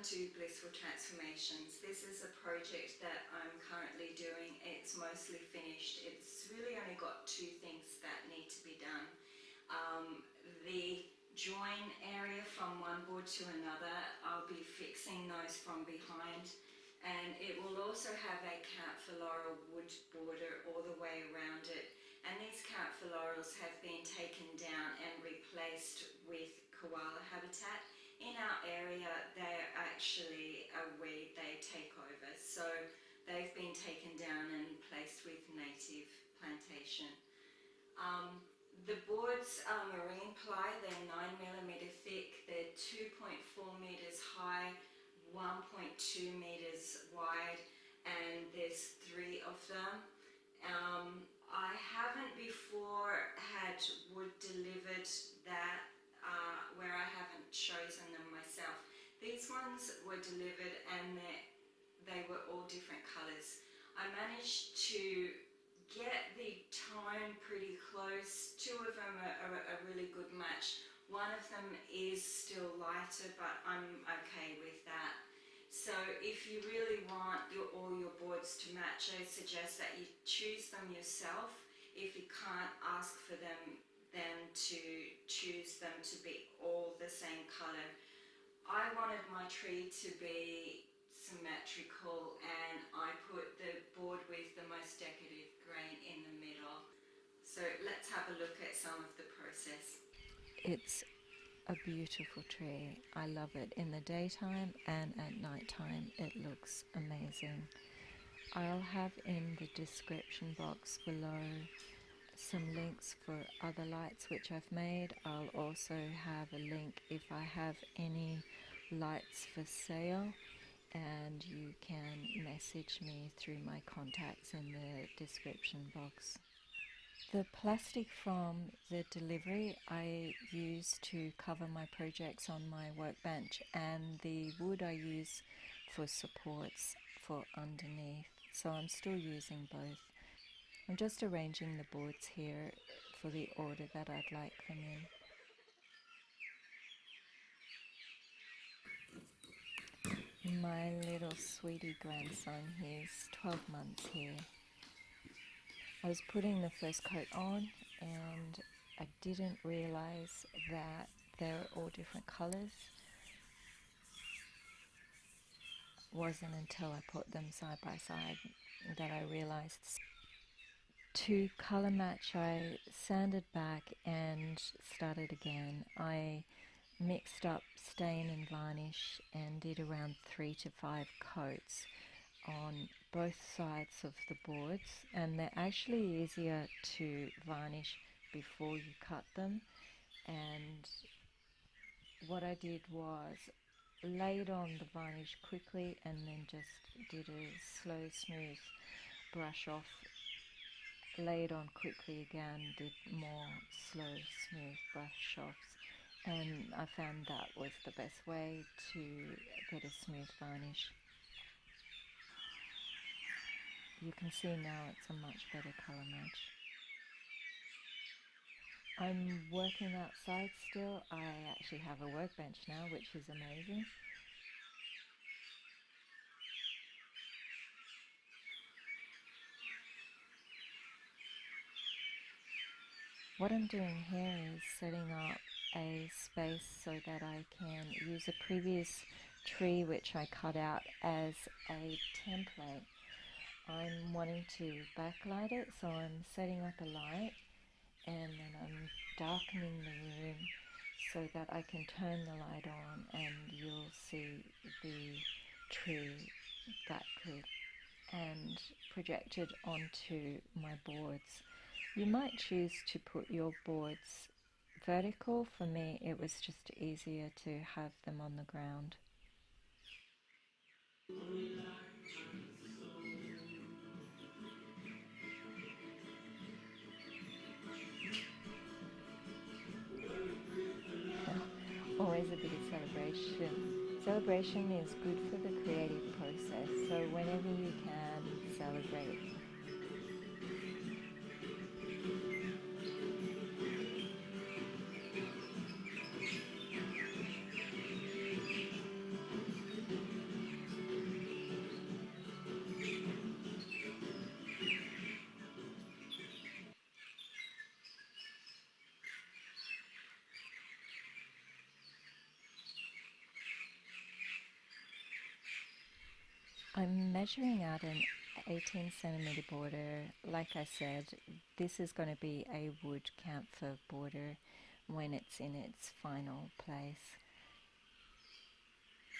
to Blissful Transformations. This is a project that I'm currently doing. It's mostly finished. It's really only got two things that need to be done. The join area from one board to another, I'll be fixing those from behind, and it will also have a camphor laurel wood border all the way around it, and these camphor laurels have been taken down and replaced with koala habitat. In our area, they're actually a weed, they take over, so they've been taken down and placed with native plantation. The boards are marine ply, they're 9mm thick, they're 2.4 metres high, 1.2 metres wide, and there's 3 of them. I haven't before had wood delivered that where I haven't chosen them myself. These ones were delivered and they were all different colours. I managed to get the tone pretty close. 2 of them are a really good match. One of them is still lighter, but I'm okay with that. So if you really want all your boards to match, I suggest that you choose them yourself. If you can't, ask for them then to choose them to be all the same colour. I wanted my tree to be symmetrical, and I put the board with the most decorative grain in the middle. So let's have a look at some of the process. It's a beautiful tree. I love it in the daytime, and at night time it looks amazing. I'll have in the description box below some links for other lights which I've made. I'll also have a link if I have any lights for sale, and you can message me through my contacts in the description box. The plastic from the delivery I use to cover my projects on my workbench, and the wood I use for supports for underneath, so I'm still using both. I'm just arranging the boards here for the order that I'd like them in. My little sweetie grandson, he's 12 months here. I was putting the first coat on and I didn't realize that they're all different colors. It wasn't until I put them side by side that I realized. To color match, I sanded back and started again. I mixed up stain and varnish and did around 3 to 5 coats on both sides of the boards, and they're actually easier to varnish before you cut them. And what I did was laid on the varnish quickly and then just did a slow smooth brush off, laid on quickly again, did more slow smooth brush offs, and I found that was the best way to get a smooth varnish. You can see now it's a much better colour match. I'm working outside still. I actually have a workbench now, which is amazing. What I'm doing here is setting up a space so that I can use a previous tree which I cut out as a template. I'm wanting to backlight it, so I'm setting up a light and then I'm darkening the room so that I can turn the light on and you'll see the tree backlit and projected onto my boards. You might choose to put your boards vertical. For me, it was just easier to have them on the ground. Always a bit of celebration. Celebration is good for the creative process, so whenever you can, celebrate. I'm measuring out an 18 centimeter border. Like I said, this is going to be a wood camphor border when it's in its final place.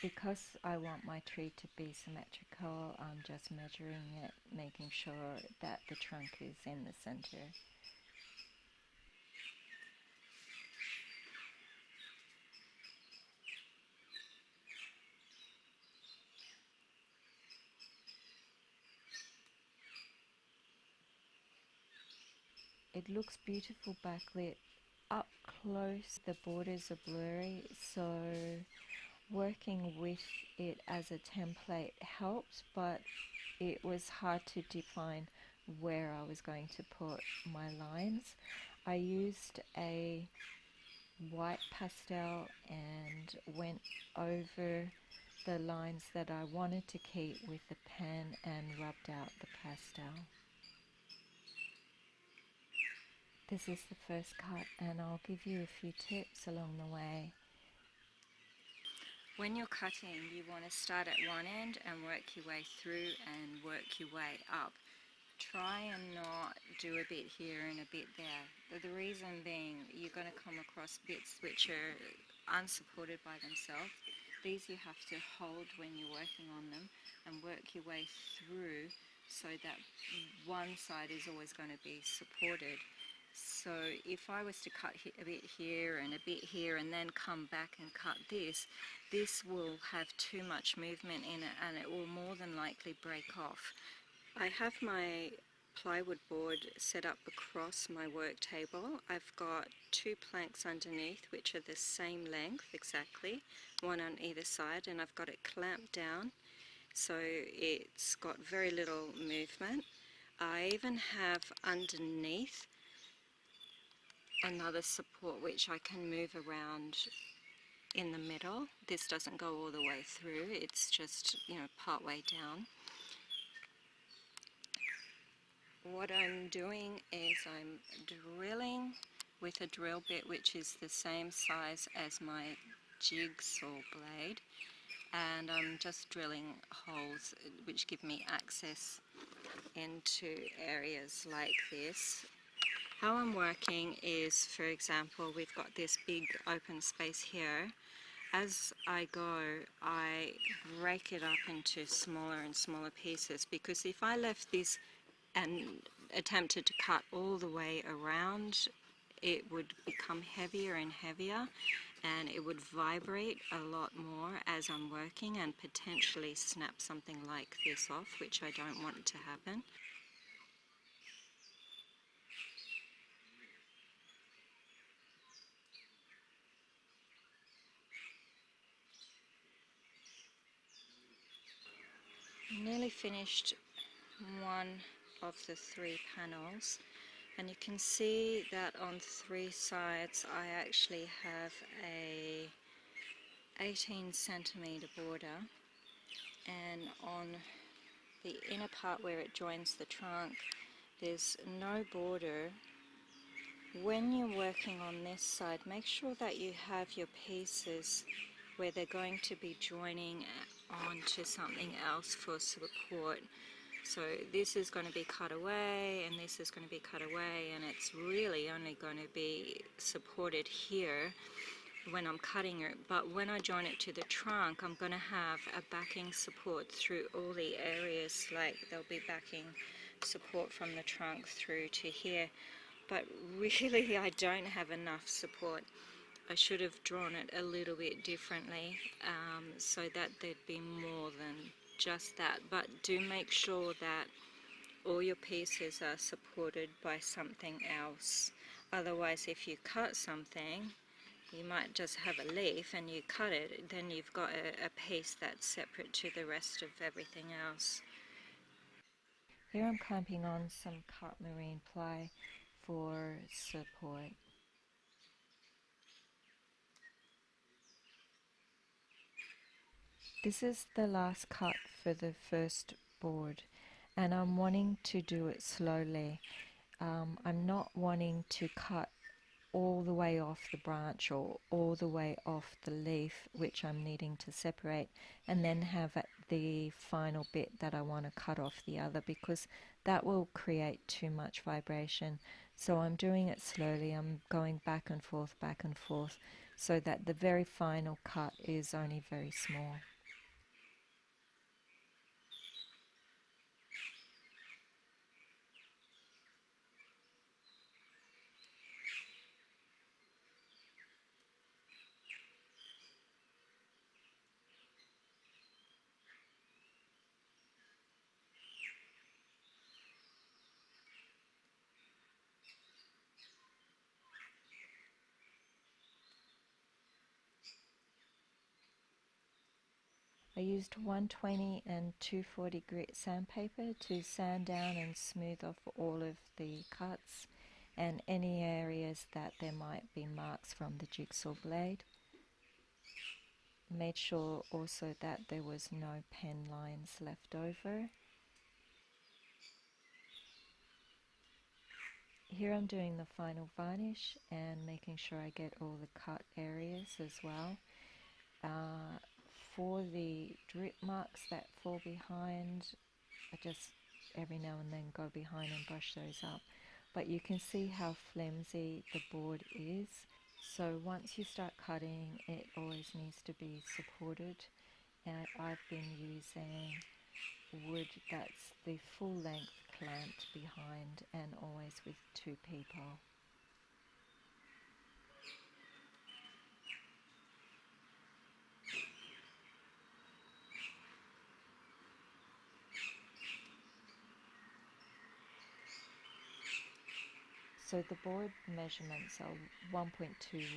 Because I want my tree to be symmetrical, I'm just measuring it, making sure that the trunk is in the center. It looks beautiful backlit. Up close, the borders are blurry, so working with it as a template helps, but it was hard to define where I was going to put my lines. I used a white pastel and went over the lines that I wanted to keep with the pen and rubbed out the pastel. This is the first cut, and I'll give you a few tips along the way. When you're cutting, you want to start at one end and work your way through and work your way up. Try and not do a bit here and a bit there. The reason being, you're going to come across bits which are unsupported by themselves. These you have to hold when you're working on them and work your way through so that one side is always going to be supported. So if I was to cut a bit here and a bit here and then come back and cut this, this will have too much movement in it and it will more than likely break off. I have my plywood board set up across my work table. I've got two planks underneath which are the same length exactly, one on either side, and I've got it clamped down so it's got very little movement. I even have underneath another support which I can move around in the middle. This doesn't go all the way through, it's just, part way down. What I'm doing is I'm drilling with a drill bit which is the same size as my jigsaw blade, and I'm just drilling holes which give me access into areas like this. How I'm working is, for example, we've got this big open space here. As I go, I break it up into smaller and smaller pieces, because if I left this and attempted to cut all the way around, it would become heavier and heavier, and it would vibrate a lot more as I'm working and potentially snap something like this off, which I don't want to happen. Nearly finished one of the three panels, and you can see that on three sides I actually have a 18 centimeter border, and on the inner part where it joins the trunk there's no border. When you're working on this side, make sure that you have your pieces where they're going to be joining onto something else for support. So this is going to be cut away and this is going to be cut away, and it's really only going to be supported here when I'm cutting it. But when I join it to the trunk, I'm going to have a backing support through all the areas, like there'll be backing support from the trunk through to here. But really I don't have enough support. I should have drawn it a little bit differently, so that there'd be more than just that. But do make sure that all your pieces are supported by something else. Otherwise, if you cut something, you might just have a leaf and you cut it, then you've got a piece that's separate to the rest of everything else. Here I'm clamping on some cut marine ply for support. This is the last cut for the first board, and I'm wanting to do it slowly. I'm not wanting to cut all the way off the branch or all the way off the leaf, which I'm needing to separate, and then have the final bit that I want to cut off the other, because that will create too much vibration. So I'm doing it slowly. I'm going back and forth, so that the very final cut is only very small. I used 120 and 240 grit sandpaper to sand down and smooth off all of the cuts and any areas that there might be marks from the jigsaw blade. Made sure also that there was no pen lines left over. Here I'm doing the final varnish and making sure I get all the cut areas as well. For the drip marks that fall behind, I just every now and then go behind and brush those up. But you can see how flimsy the board is. So once you start cutting, it always needs to be supported. And I've been using wood that's the full length clamped behind, and always with two people. So the board measurements are 1.2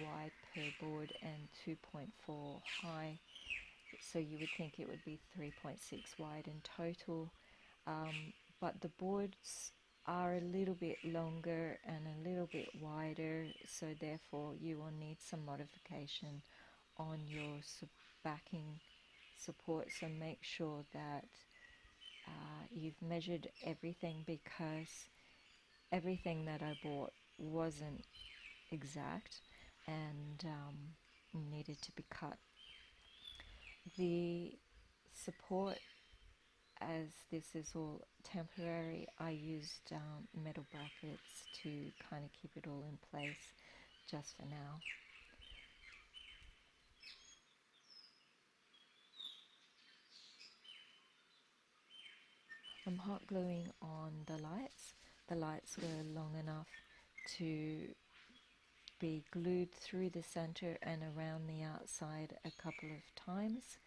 wide per board and 2.4 high. So you would think it would be 3.6 wide in total. But the boards are a little bit longer and a little bit wider, so therefore you will need some modification on your backing support. So make sure that you've measured everything, because everything that I bought wasn't exact and needed to be cut. The support, as this is all temporary, I used metal brackets to kind of keep it all in place just for now. I'm hot gluing on the lights. The lights were long enough to be glued through the center and around the outside a couple of times,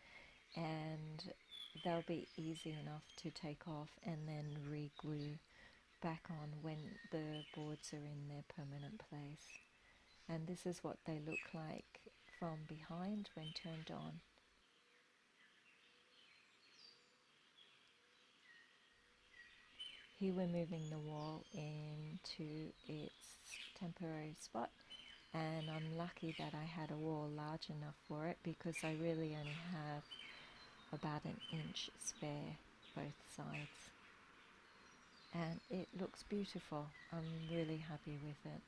and they'll be easy enough to take off and then re-glue back on when the boards are in their permanent place. And this is what they look like from behind when turned on. Here we're moving the wall into its temporary spot, and I'm lucky that I had a wall large enough for it, because I really only have about an inch spare both sides. And it looks beautiful. I'm really happy with it.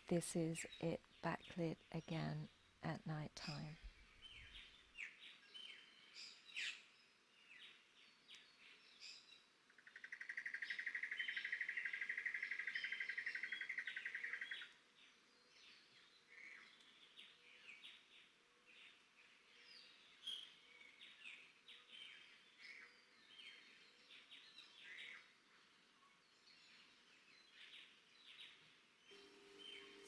This is it backlit again at night time.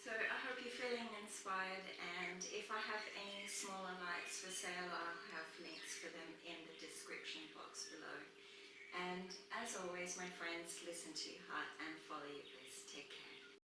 So I hope you're feeling inspired, and if I have any smaller lights for sale, I'll have links for them in the description box below. And as always, my friends, listen to your heart and follow your bliss. Take care.